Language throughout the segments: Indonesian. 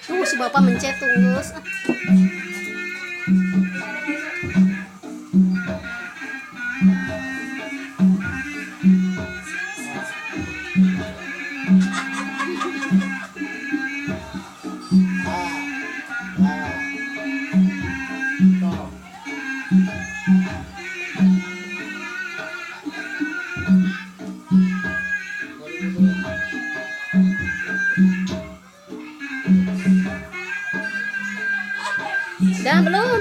Tuh si bapak mencet tuh geus. Udah belum?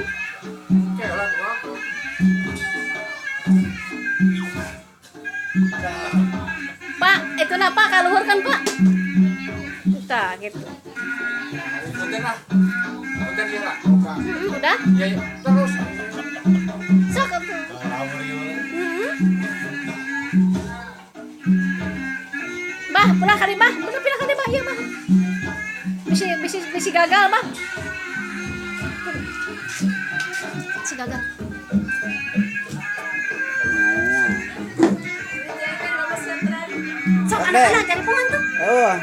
Pak, itu nah Pak, kaluhur kan Pak? Kita gitu. Udah? Ya, ya. Terus. Sok atuh. Bah, pulang kali bah, bener pindah kali bah, iya bah. Bisi gagal bah. Si gagal. Sok anak-anak cari pohon tuh. Oh.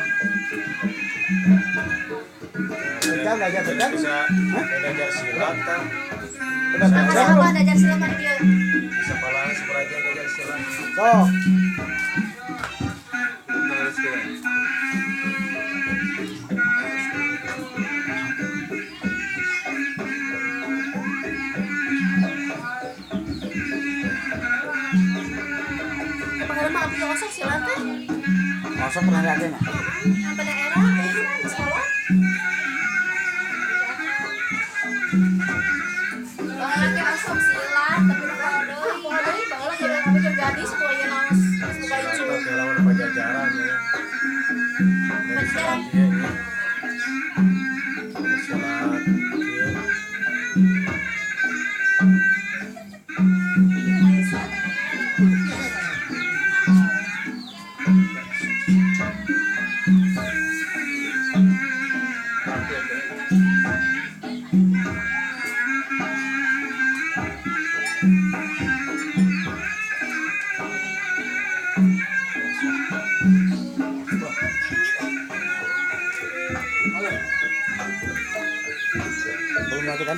Kita belajar bedak. Bisa belajar silat kan. Masih apa belajar silakan dia. Bisa palang supaya belajar silat. So. Terus ke. Pengen mah abdi osok silakan. Masuk pernah lihat ya? Sampai daerah di sekolah. Bangalake osok silat tapi udah deui. Baheula jadi kami keur gadis poe naos supaya Silat cuy. pakai lawan pajajaran ya. Dari silat dia ya. Silat ya. Belum lagi kan?